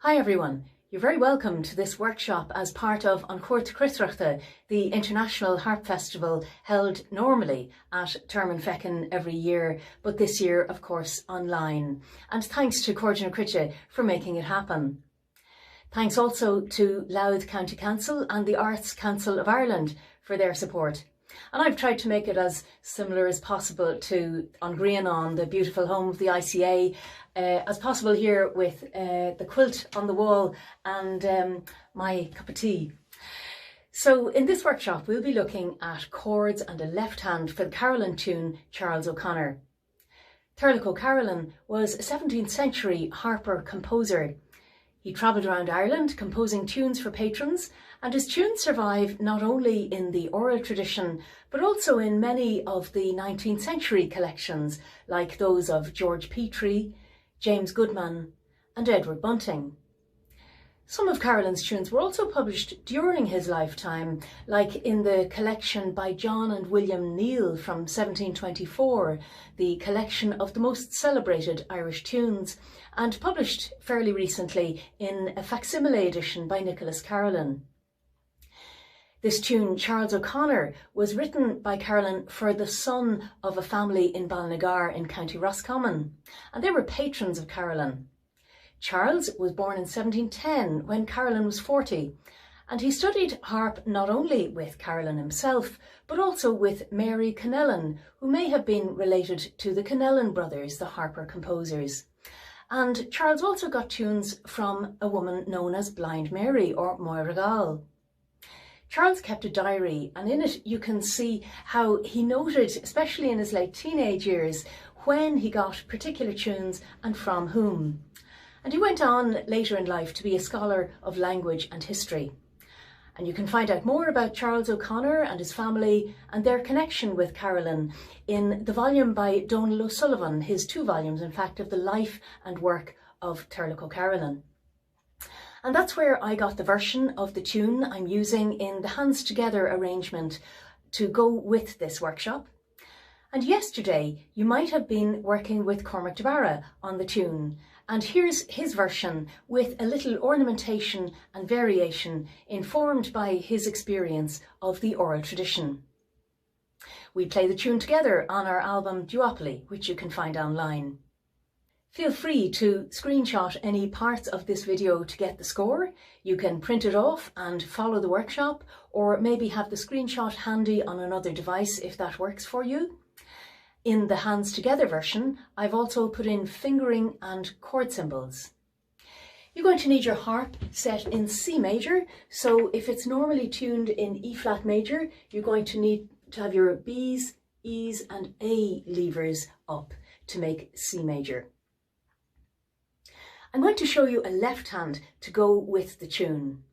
Hi everyone, you're very welcome to this workshop as part of Chruitireachta, the international harp festival held normally at Termon Feckin every year, but this year of course online. And thanks to Cruite for making it happen. Thanks also to Louth County Council and the Arts Council of Ireland for their support. And I've tried to make it as similar as possible to An Grianán, the beautiful home of the ICA, as possible here with the quilt on the wall and my cup of tea. So in this workshop we'll be looking at chords and a left hand for the Carolan tune Charles O'Connor. Carolan was a 17th century harper composer. He travelled around Ireland composing tunes for patrons, and his tunes survive not only in the oral tradition but also in many of the 19th century collections like those of George Petrie, James Goodman and Edward Bunting. Some of Carolan's tunes were also published during his lifetime, like in the collection by John and William Neal from 1724, the collection of the most celebrated Irish tunes, and published fairly recently in a facsimile edition by Nicholas Carolan. This tune, Charles O'Connor, was written by Carolan for the son of a family in Balnagar in County Roscommon, and they were patrons of Carolan. Charles was born in 1710 when Carolan was 40, and he studied harp not only with Carolan himself, but also with Mary Cairde, who may have been related to the Cairde brothers, the harper composers. And Charles also got tunes from a woman known as Blind Mary or Moira Gall. Charles kept a diary, and in it you can see how he noted, especially in his late teenage years, when he got particular tunes and from whom. And he went on later in life to be a scholar of language and history. And you can find out more about Charles O'Connor and his family and their connection with Carolan in the volume by Donal O'Sullivan, his 2 volumes, in fact, of the life and work of Carolan. And that's where I got the version of the tune I'm using in the Hands Together arrangement to go with this workshop. And yesterday you might have been working with Cormac De Barra on the tune, and here's his version with a little ornamentation and variation informed by his experience of the oral tradition. We play the tune together on our album Duopoly, which you can find online. Feel free to screenshot any parts of this video to get the score. You can print it off and follow the workshop, or maybe have the screenshot handy on another device if that works for you. In the Hands Together version, I've also put in fingering and chord symbols. You're going to need your harp set in C major, so if it's normally tuned in E flat major, you're going to need to have your B's, E's and A levers up to make C major. I'm going to show you a left hand to go with the tune.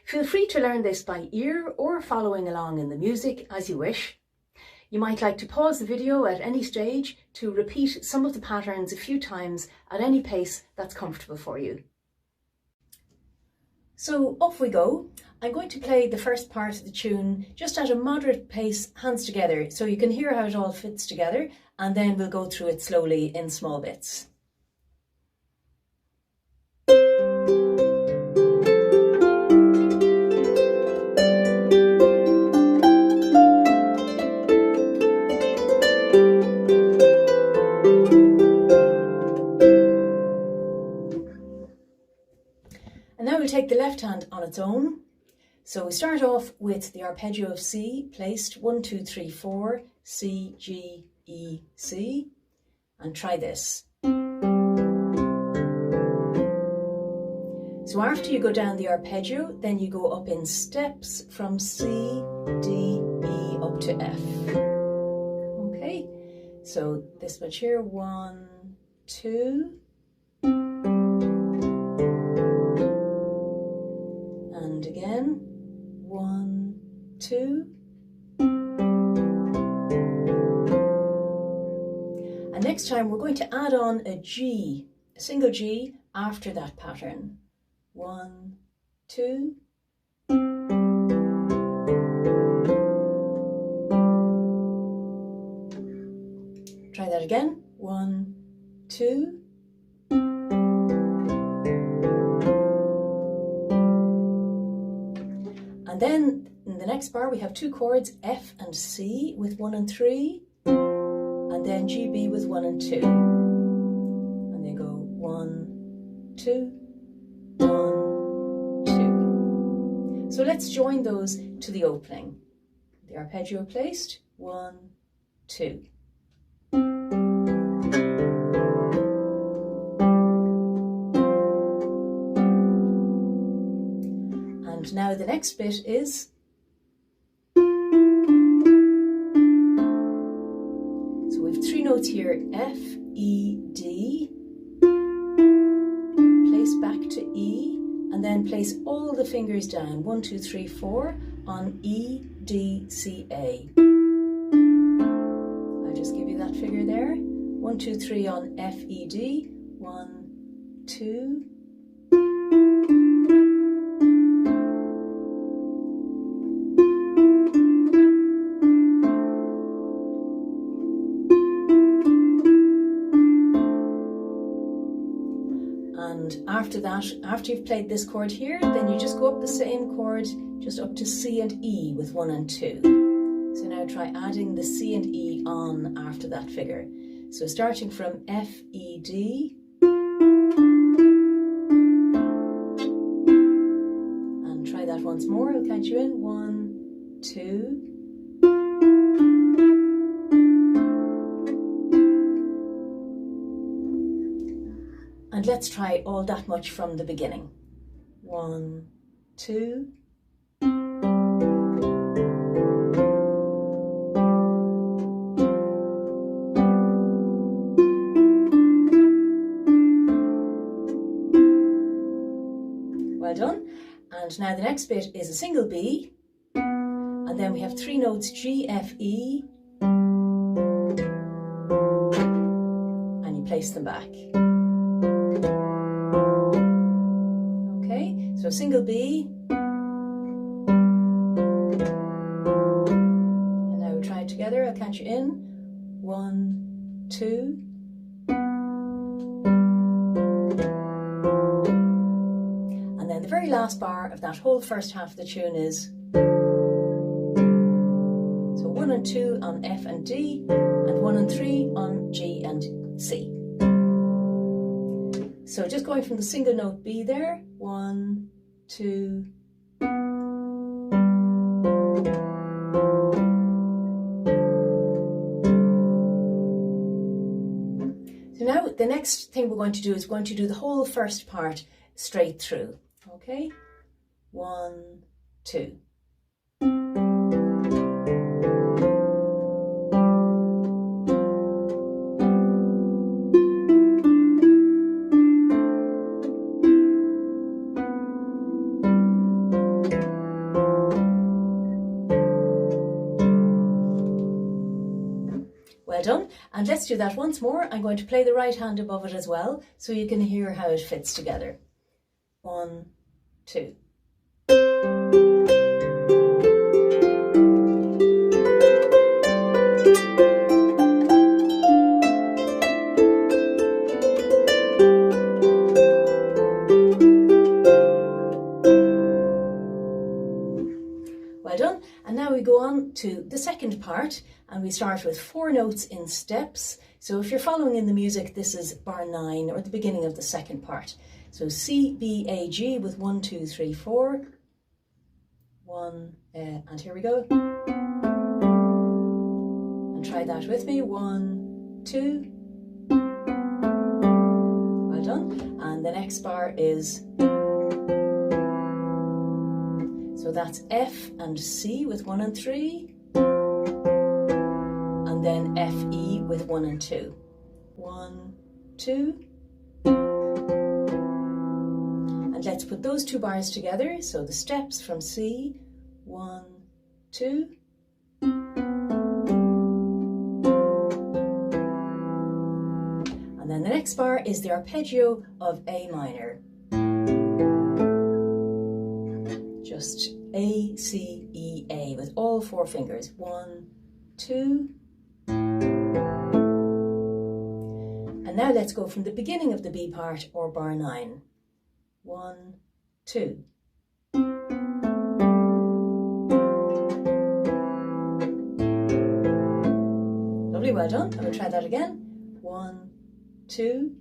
Feel free to learn this by ear or following along in the music as you wish. You might like to pause the video at any stage to repeat some of the patterns a few times at any pace that's comfortable for you. So off we go. I'm going to play the first part of the tune just at a moderate pace, hands together, so you can hear how it all fits together, and then we'll go through it slowly in small bits. And now we'll take the left hand on its own. So we start off with the arpeggio of C, placed 1, 2, 3, 4, C, G, E, C, and try this. So after you go down the arpeggio, then you go up in steps from C, D, E up to F. Okay, so this much here, 1, 2, and again, 1, 2, and next time we're going to add on a G, a single G after that pattern. 1, 2, try that again. 1, 2, then in the next bar we have two chords, F and C with 1 and 3, and then G, B with 1 and 2. And they go 1, 2, 1, 2. So let's join those to the opening. The arpeggio placed, 1, 2. And now the next bit is three notes here, F, E, D, place back to E, and then place all the fingers down, 1, 2, 3, 4, on E, D, C, A. I'll just give you that figure there, 1, 2, 3 on F, E, D, 1, 2, after that, after you've played this chord here, then you just go up the same chord, just up to C and E with 1 and 2. So now try adding the C and E on after that figure. So starting from F, E, D, and try that once more, I'll count you in, 1, 2, and let's try all that much from the beginning. 1, 2. Well done. And now the next bit is a single B, and then we have three notes, G, F, E, and you place them back. Okay, so single B, and now we'll try it together. I'll count you in, 1, 2, and then the very last bar of that whole first half of the tune is, so 1 and 2 on F and D, and 1 and 3 on G and C. So just going from the single note B there, 1, 2, so now the next thing we're going to do is we're going to do the whole first part straight through. Okay, 1, 2. Well done, and let's do that once more. I'm going to play the right hand above it as well, so you can hear how it fits together. 1, 2. Well done, and now we go on to the second part, and we start with 4 notes in steps. So if you're following in the music, this is bar 9, or the beginning of the second part. So C, B, A, G with 1, 2, 3, 4. 1, and here we go. And try that with me. 1, 2. Well done. And the next bar is, so that's F and C with 1 and 3. And then F, E with 1 and 2. 1, 2. And let's put those 2 bars together. So the steps from C, 1, 2. And then the next bar is the arpeggio of A minor. Just A, C, E, A with all 4 fingers. 1, 2. And now let's go from the beginning of the B part, or bar 9. 1, 2. well done. And we'll try that again. 1, 2.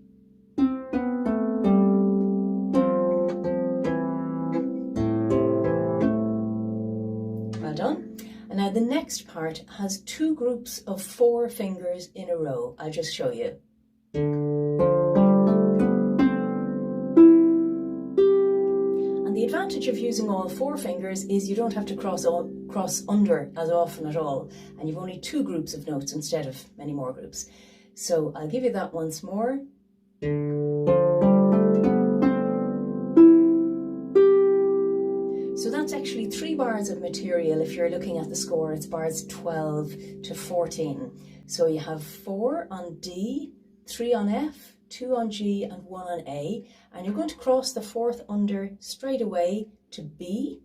Well done. And now the next part has 2 groups of 4 fingers in a row. I'll just show you. And the advantage of using all 4 fingers is you don't have to cross under as often at all, and you've only 2 groups of notes instead of many more groups. So I'll give you that once more. So that's actually 3 bars of material. If you're looking at the score, it's bars 12 to 14. So you have 4 on D, 3 on F, 2 on G and 1 on A, and you're going to cross the 4th under straight away to B.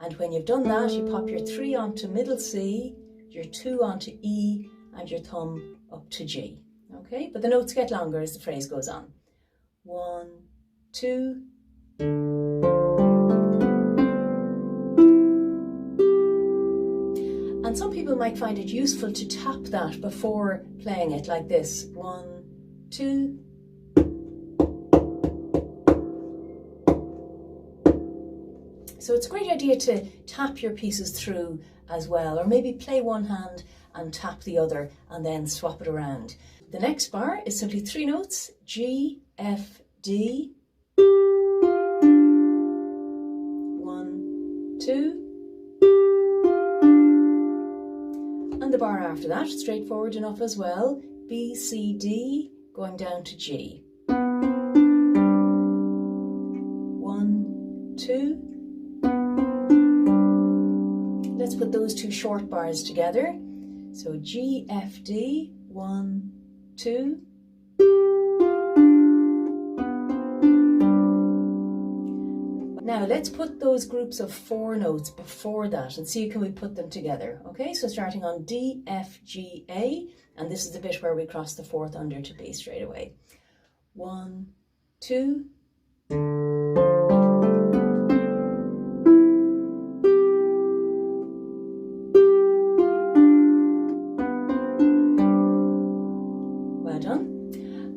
And when you've done that, you pop your 3 onto middle C, your 2 onto E, and your thumb up to G. Okay, but the notes get longer as the phrase goes on. 1, 2. And some people might find it useful to tap that before playing it like this. 1, 2. So it's a great idea to tap your pieces through as well, or maybe play one hand and tap the other and then swap it around. The next bar is simply 3 notes, G, F, D. 1, 2. And the bar after that, straightforward enough as well, B, C, D, going down to G. 1, 2. Let's put those 2 short bars together. So G, F, D, 1, 2. Now let's put those groups of 4 notes before that and see can we put them together. Okay, so starting on D, F, G, A, and this is the bit where we cross the 4th under to B straight away. 1, 2. Well done.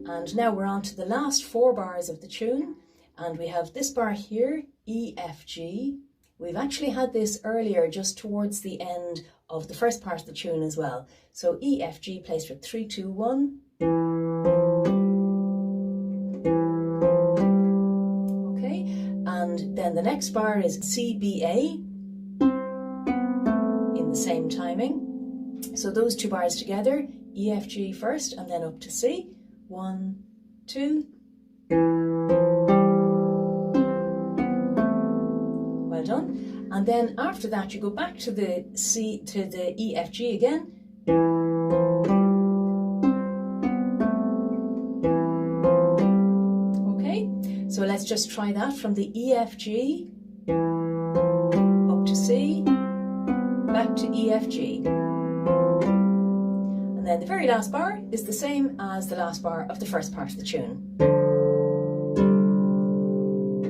And now we're on to the last 4 bars of the tune. And we have this bar here, E, F, G. We've actually had this earlier just towards the end of the first part of the tune as well. So E, F, G plays for 3, 2, 1. Okay, and then the next bar is C, B, A in the same timing. So those 2 bars together, E, F, G first and then up to C. 1, 2. Well done. And then after that you go back to the C, to the E, F, G again. Okay, so let's just try that from the E, F, G up to C, back to E, F, G. And then the very last bar is the same as the last bar of the first part of the tune.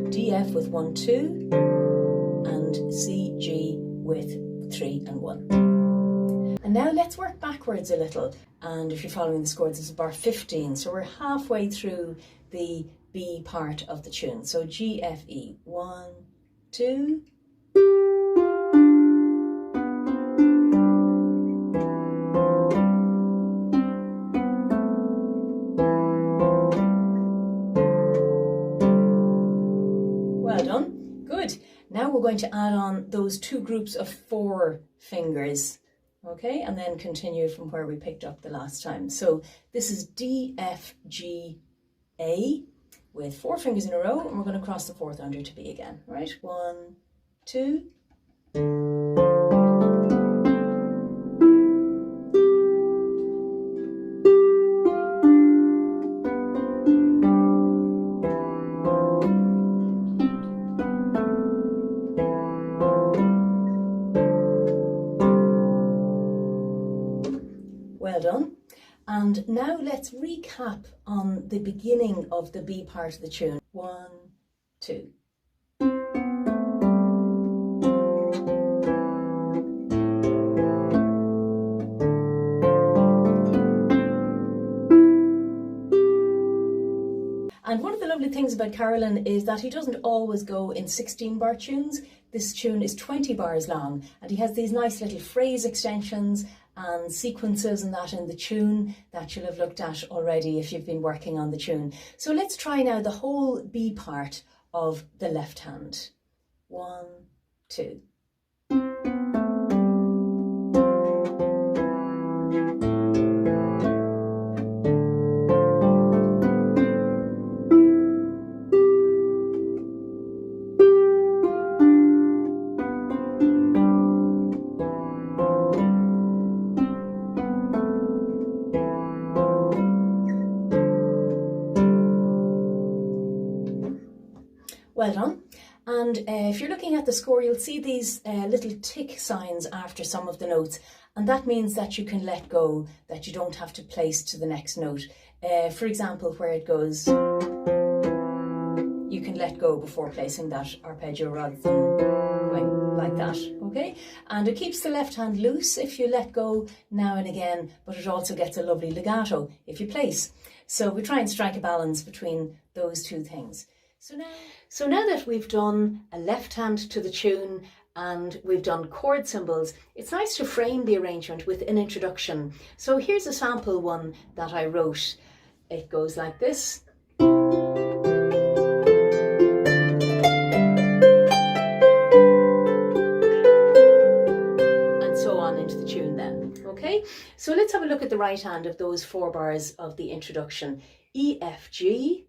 D, F with 1, 2. And C, G with 3 and 1. And now let's work backwards a little. And if you're following the score, this is bar 15. So we're halfway through the B part of the tune. So G, F, E. 1, 2. Well done. Good. Now we're going to add on those 2 groups of 4 fingers, okay, and then continue from where we picked up the last time. So this is D, F, G, A with 4 fingers in a row, and we're going to cross the 4th under to B again, right? 1, 2. Well done. And now let's recap on the beginning of the B part of the tune. 1, 2. good things about Carolan is that he doesn't always go in 16 bar tunes. This tune is 20 bars long, and he has these nice little phrase extensions and sequences and that in the tune that you'll have looked at already if you've been working on the tune. So let's try now the whole B part of the left hand. 1, 2. Well done. And if you're looking at the score, you'll see these little tick signs after some of the notes, and that means that you can let go, that you don't have to place to the next note. For example, where it goes, you can let go before placing that arpeggio rather than going like that, okay? And it keeps the left hand loose if you let go now and again, but it also gets a lovely legato if you place. So we try and strike a balance between those two things. So now that we've done a left hand to the tune and we've done chord symbols, it's nice to frame the arrangement with an introduction. So here's a sample one that I wrote. It goes like this. And so on into the tune then, okay? So let's have a look at the right hand of those 4 bars of the introduction. E, F, G,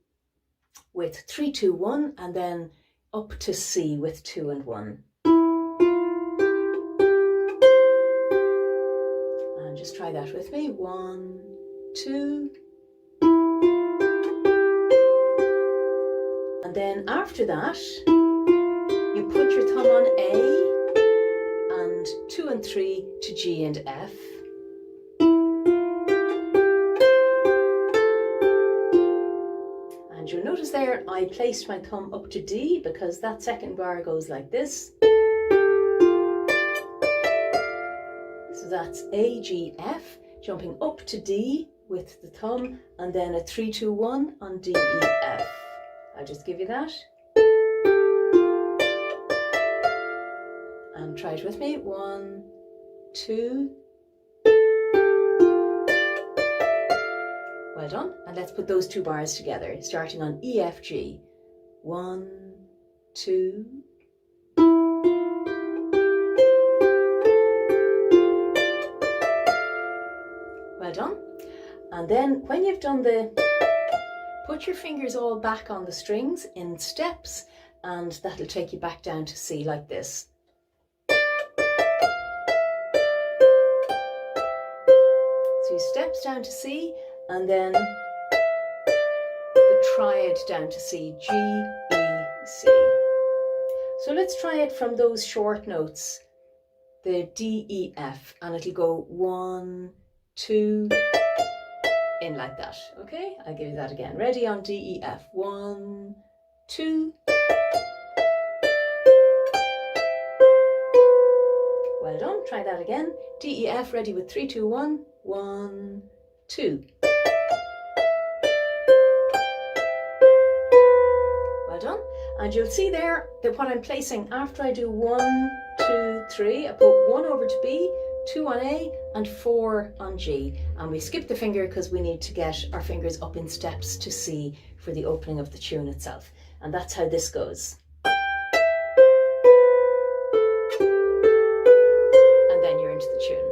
with 3, 2, 1, and then up to C with 2 and 1. And just try that with me. 1, 2. And then after that, you put your thumb on A and 2 and 3 to G and F. And you'll notice there I placed my thumb up to D because that second bar goes like this. So that's A, G, F, jumping up to D with the thumb, and then a 3, 2, 1 on D, E, F. I'll just give you that. And try it with me. 1, 2. Well done. And let's put those 2 bars together, starting on E, F, G. 1, 2. Well done. And then when you've done put your fingers all back on the strings in steps, and that'll take you back down to C like this. So you steps down to C, and then the triad down to C, G, E, C. So let's try it from those short notes, the D, E, F, and it'll go 1, 2, in like that, okay? I'll give you that again. Ready on D, E, F. 1, 2. Well done. Try that again. D, E, F, ready with 3, 2, 1. 1, 2. Well done. And you'll see there that what I'm placing after I do 1, 2, 3, I put 1 over to B, 2 on A, and 4 on G. And we skip the finger because we need to get our fingers up in steps to C for the opening of the tune itself. And that's how this goes. And then you're into the tune.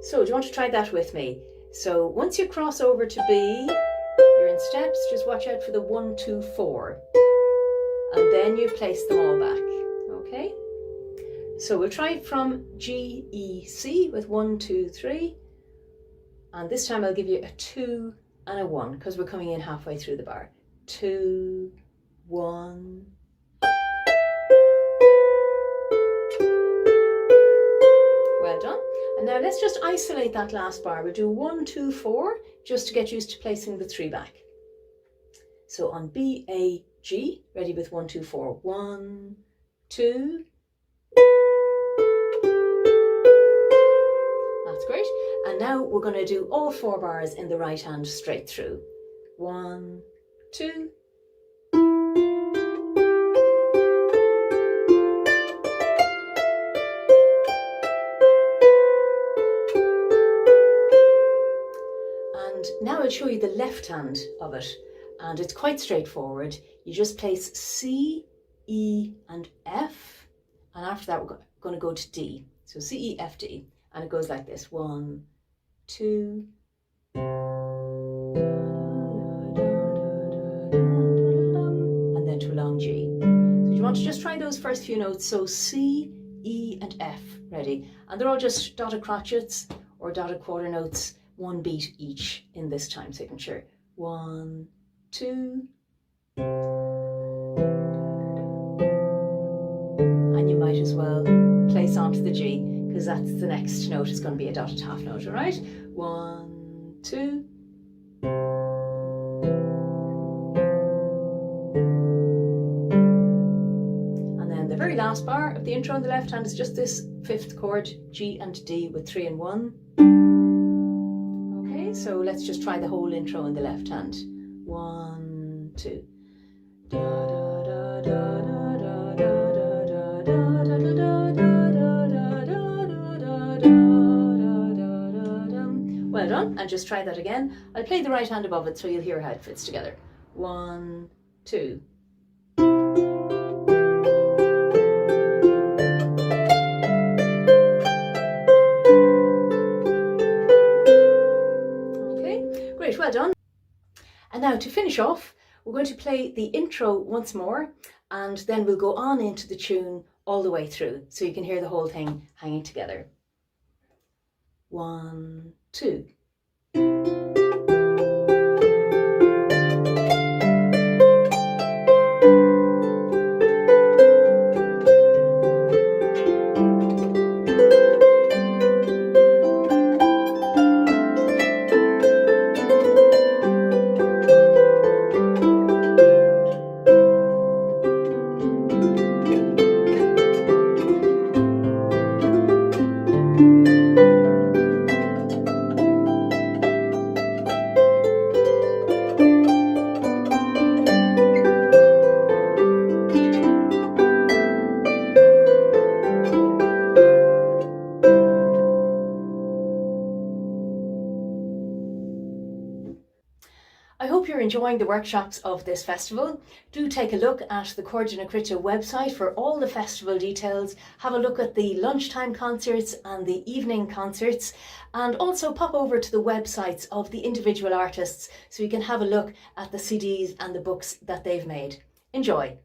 So do you want to try that with me? So once you cross over to B, you're in steps, just watch out for the 1, 2, 4. And then you place them all back, okay? So we'll try it from G, E, C with 1, 2, 3. And this time I'll give you a 2 and a 1 because we're coming in halfway through the bar. 2, 1. Well done. And now let's just isolate that last bar. We'll do 1, 2, 4 just to get used to placing the 3 back. So on B, A, G, ready with 1, 2, 4. 1, 2. That's great. And now we're going to do all 4 bars in the right hand straight through. 1, 2. I'll show you the left hand of it, and it's quite straightforward. You just place C, E and F, and after that we're going to go to D. So C, E, F, D, and it goes like this: 1, 2, and then to a long G. So you want to just try those first few notes. So C, E and F, ready, and they're all just dotted crotchets or dotted quarter notes, 1 beat each in this time signature. 1, 2, and you might as well place onto the G, because that's the next note is going to be a dotted half note. All right, 1, 2, and then the very last bar of the intro on the left hand is just this 5th chord, G and D with 3 and 1. Okay, so let's just try the whole intro in the left hand. 1, 2. Well done, and just try that again. I'll play the right hand above it so you'll hear how it fits together. 1, 2. Okay, great, well done. And now to finish off, we're going to play the intro once more, and then we'll go on into the tune all the way through, so you can hear the whole thing hanging together. 1, 2. I hope you're enjoying the workshops of this festival. Do take a look at the Chruitireachta website for all the festival details. Have a look at the lunchtime concerts and the evening concerts, and also pop over to the websites of the individual artists so you can have a look at the CDs and the books that they've made. Enjoy!